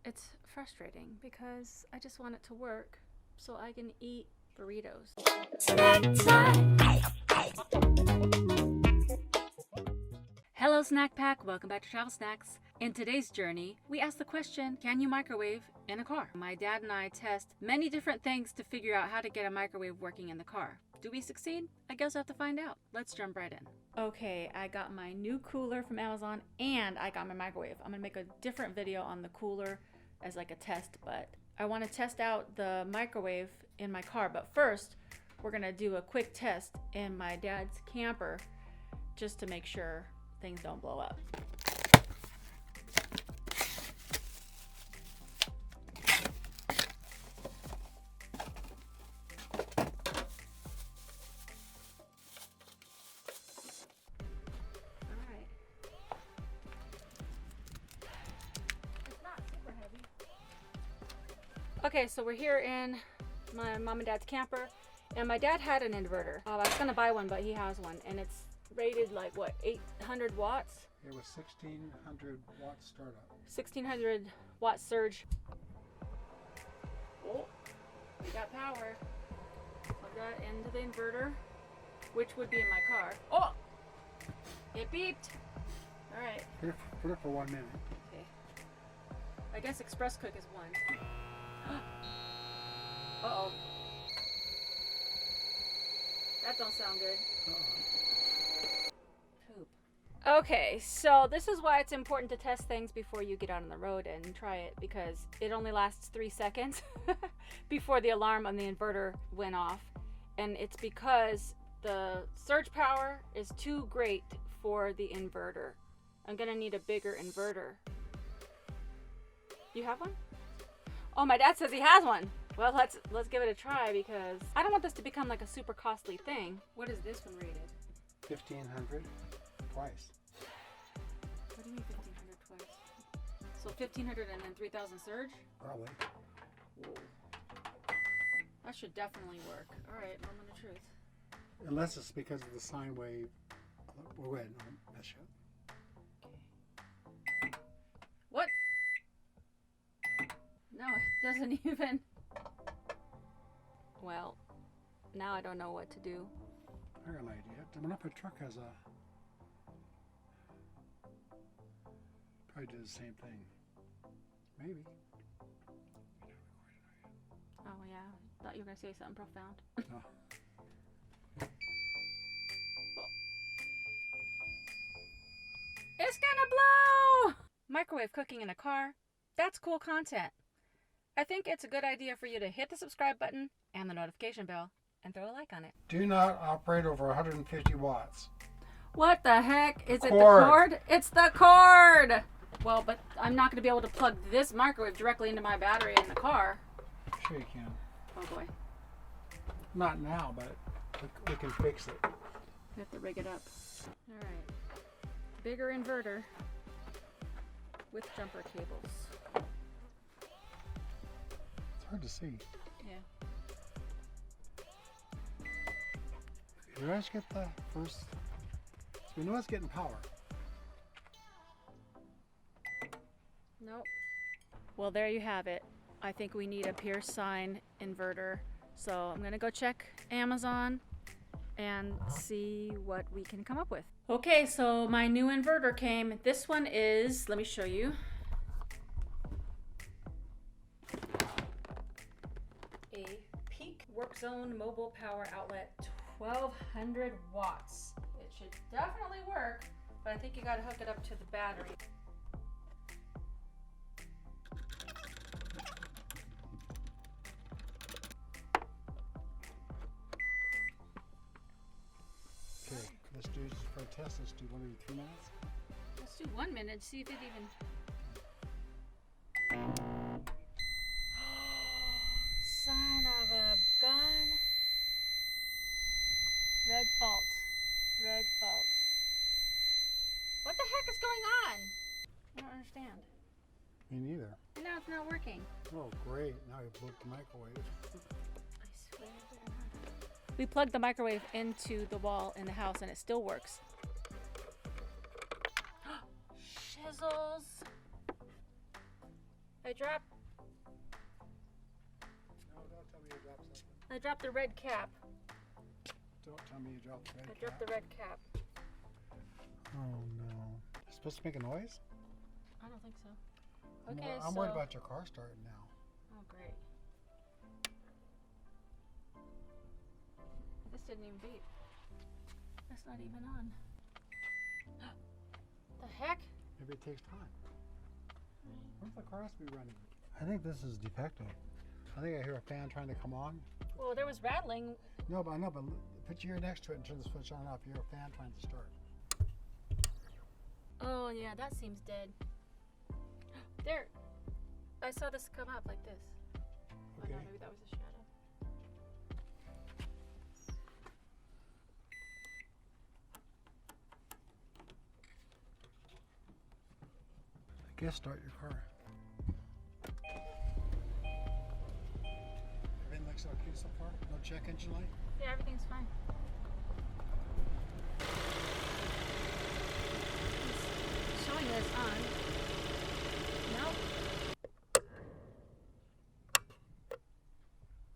It's frustrating because I just want it to work so I can eat burritos. Hello Snack Pack, welcome back to Travel Snacks. In today's journey, we ask the question, can you microwave in a car? My dad and I test many different things to figure out how to get a microwave working in the car. Do we succeed? I guess we'll have to find out. Let's jump right in. Okay, I got my new cooler from Amazon and I got my microwave. I'm gonna make a different video on the cooler as like a test, but I want to test out the microwave in my car. But first, we're gonna do a quick test in my dad's camper just to make sure things don't blow up. Okay, so we're here in my mom and dad's camper, and my dad had an inverter. I was gonna buy one, but he has one, and it's rated like what, 800 watts? It was 1600 watt startup. 1600 watt surge. Oh, we got power. Plug that into the inverter, which would be in my car. Oh, it beeped. All right. Put it for 1 minute. Okay. I guess express cook is one. Uh-oh. That don't sound good. Poop. Okay, so this is why it's important to test things before you get out on the road and try it, because it only lasts 3 seconds before the alarm on the inverter went off. And it's because the surge power is too great for the inverter. I'm gonna need a bigger inverter. You have one? Oh, my dad says he has one. Well, let's give it a try, because I don't want this to become like a super costly thing. What is this one rated? 1500 twice. What do you mean 1500 twice? So 1500 and then 3000 surge? Probably. Whoa. That should definitely work. All right, moment of truth. Unless it's because of the sine wave. Well, go ahead. No, mess you up. What? No, it doesn't even. Well, now I don't know what to do. I got an idea. I wonder if a truck has a. Probably did the same thing. Maybe. Oh yeah, thought you were gonna say something profound. No. It's gonna blow! Microwave cooking in a car. That's cool content. I think it's a good idea for you to hit the subscribe button and the notification bell and throw a like on it. Do not operate over 150 watts. What the heck? Is it the cord? It's the cord! Well, but I'm not going to be able to plug this microwave directly into my battery in the car. Sure you can. Oh boy. Not now, but we can fix it. We have to rig it up. Alright. Bigger inverter with jumper cables. It's hard to see. Yeah. You guys get the first. So we know it's getting power. Nope. Well, there you have it. I think we need a Pierce sine inverter. So I'm gonna go check Amazon and see what we can come up with. Okay, so my new inverter came. This one is, let me show you. A Peak Work Zone Mobile Power Outlet, 1200 watts. It should definitely work, but I think you gotta hook it up to the battery. Okay, let's do just for a test. Let's do 1 every 3 minutes. Let's do 1 minute, see if it even. Son of a gun. Red fault. Red fault. What the heck is going on? I don't understand. Me neither. And now it's not working. Oh, great. Now you broke the microwave. I swear they're not. We plugged the microwave into the wall in the house and it still works. Shizzles. I dropped No, don't tell me you dropped something. I dropped the red cap. Don't tell me you dropped the red I dropped the red cap. Oh no. It's supposed to make a noise? I don't think so. I'm Okay, I'm worried about your car starting now. Oh, great. This didn't even beep. That's not even on. The heck? Maybe it takes time. What if the car has to be running? I think this is defective. I think I hear a fan trying to come on. Well, there was rattling. No, but I know, but put your ear next to it and turn the switch on and off. You hear a fan trying to start. Oh, yeah, that seems dead. There. I saw this come up like this. Okay. Oh, no, maybe that was a shadow. I guess start your car. Everything looks okay so far? No check engine light? Yeah, everything's fine. It's showing that it's on. Nope.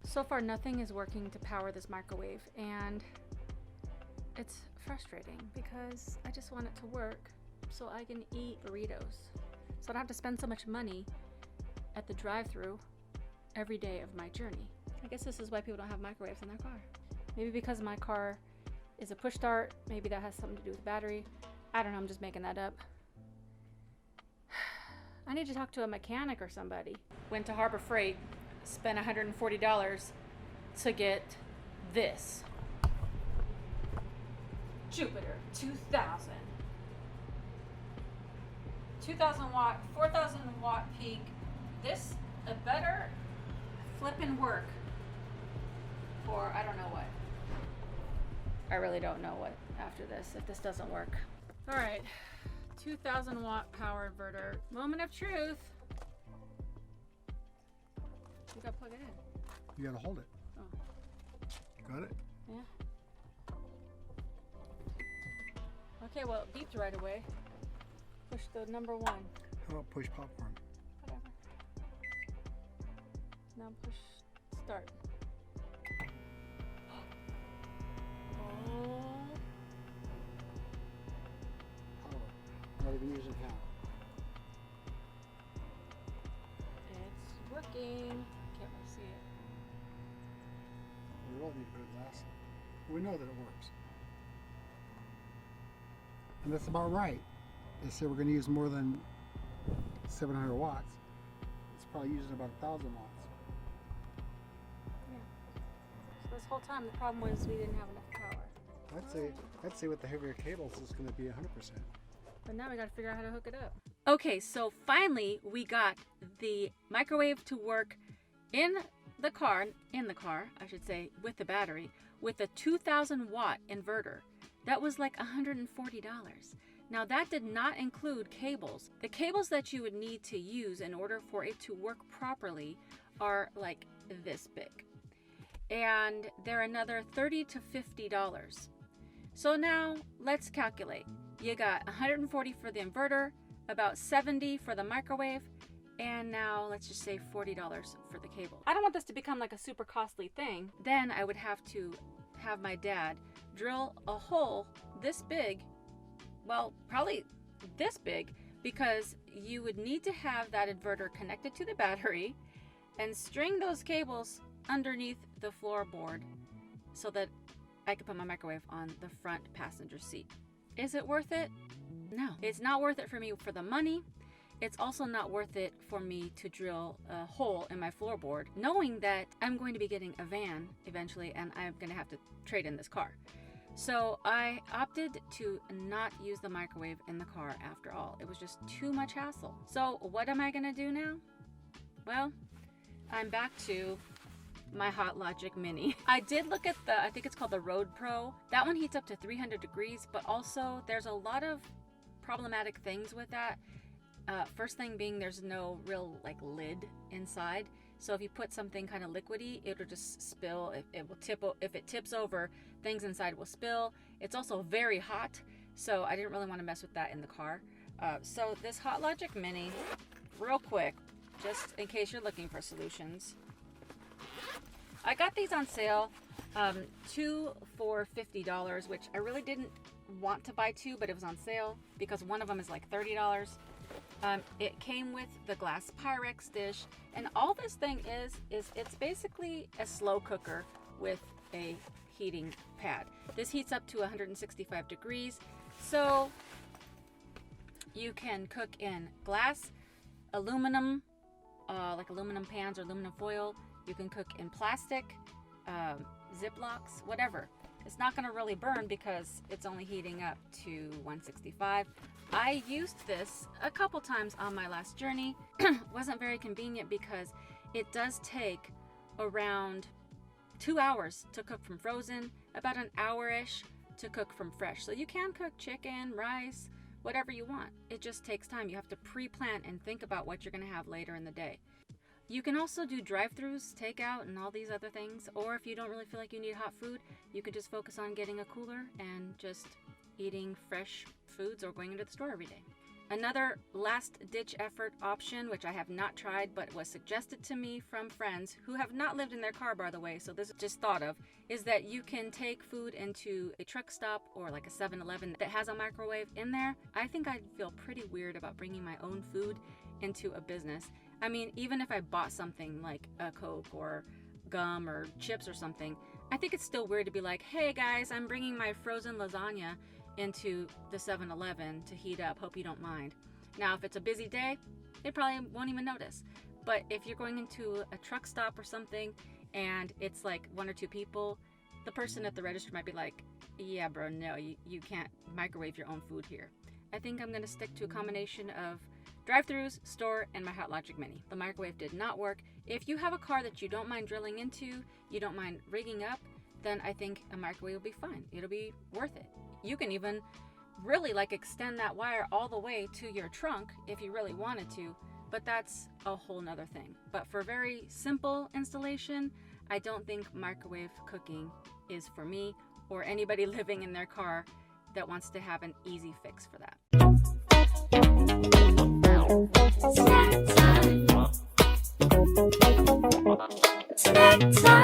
So far, nothing is working to power this microwave, and it's frustrating because I just want it to work so I can eat burritos. So I don't have to spend so much money at the drive-thru every day of my journey. I guess this is why people don't have microwaves in their car. Maybe because my car is a push start. Maybe that has something to do with the battery. I don't know, I'm just making that up. I need to talk to a mechanic or somebody. Went to Harbor Freight, spent $140 to get this. Jupiter 2000. 2000 watt, 4000 watt peak. This a better flippin' work for I don't know what. I really don't know what after this if this doesn't work. All right, 2000 watt power inverter. Moment of truth. You gotta plug it in. You gotta hold it. Oh. Got it? Yeah. Okay, well, it beeped right away. Push the number 1. How about push popcorn? Whatever. Now push start. Oh. Power. Not even using half. It's working. Can't really see it. We really need to put a glass in. We know that it works. And that's about right. They say we're going to use more than 700 watts. It's probably using about 1,000 watts. Yeah. So this whole time the problem was we didn't have enough power. I'd say with the heavier cables it's going to be 100%. But now we got to figure out how to hook it up. Okay, so finally we got the microwave to work in the car, I should say, with the battery, with a 2000 watt inverter. That was like $140. Now that did not include cables. The cables that you would need to use in order for it to work properly are like this big. And they're another $30 to $50. So now let's calculate. You got $140 for the inverter, about $70 for the microwave, and now let's just say $40 for the cable. I don't want this to become like a super costly thing. Then I would have to have my dad drill a hole this big, well, probably this big, because you would need to have that inverter connected to the battery and string those cables underneath the floorboard so that I could put my microwave on the front passenger seat. Is it worth it? No, it's not worth it for me for the money. It's also not worth it for me to drill a hole in my floorboard, knowing that I'm going to be getting a van eventually and I'm going to have to trade in this car. So I opted to not use the microwave in the car after all. It was just too much hassle. So what am I going to do now? Well, I'm back to my Hot Logic Mini. I did look at I think it's called the Road Pro. That one heats up to 300 degrees, but also there's a lot of problematic things with that. First thing being there's no real like lid inside. So if you put something kind of liquidy, it'll just spill. It will tip. If it tips over, things inside will spill. It's also very hot, so I didn't really want to mess with that in the car. So this Hot Logic Mini, real quick, just in case you're looking for solutions. I got these on sale, 2 for $50, which I really didn't want to buy 2, but it was on sale because one of them is like $30. It came with the glass Pyrex dish, and all this thing is it's basically a slow cooker with a heating pad. This heats up to 165 degrees, so you can cook in glass, aluminum, like aluminum pans or aluminum foil. You can cook in plastic, Ziplocs, whatever. It's not going to really burn because it's only heating up to 165. I used this a couple times on my last journey. Wasn't very convenient because it does take around 2 hours to cook from frozen, about an hour-ish to cook from fresh. So you can cook chicken, rice, whatever you want. It just takes time. You have to pre-plan and think about what you're going to have later in the day. You can also do drive-thrus, takeout, and all these other things. Or if you don't really feel like you need hot food, you could just focus on getting a cooler and just eating fresh foods or going into the store every day. Another last-ditch effort option, which I have not tried but was suggested to me from friends who have not lived in their car, by the way, so this is just thought of, is that you can take food into a truck stop or like a 7-Eleven that has a microwave in there. I think I'd feel pretty weird about bringing my own food into a business. I mean, even if I bought something like a Coke or gum or chips or something, I think it's still weird to be like, hey guys, I'm bringing my frozen lasagna into the 7-Eleven to heat up. Hope you don't mind. Now, if it's a busy day, they probably won't even notice. But if you're going into a truck stop or something and it's like 1 or 2 people, the person at the register might be like, yeah, bro, no, you can't microwave your own food here. I think I'm going to stick to a combination of drive-thrus, store, and my Hot Logic Mini. The microwave did not work. If you have a car that you don't mind drilling into, you don't mind rigging up, then I think a microwave will be fine. It'll be worth it. You can even really like extend that wire all the way to your trunk if you really wanted to, but that's a whole nother thing. But for very simple installation, I don't think microwave cooking is for me or anybody living in their car that wants to have an easy fix for that. Snack time. Snack time.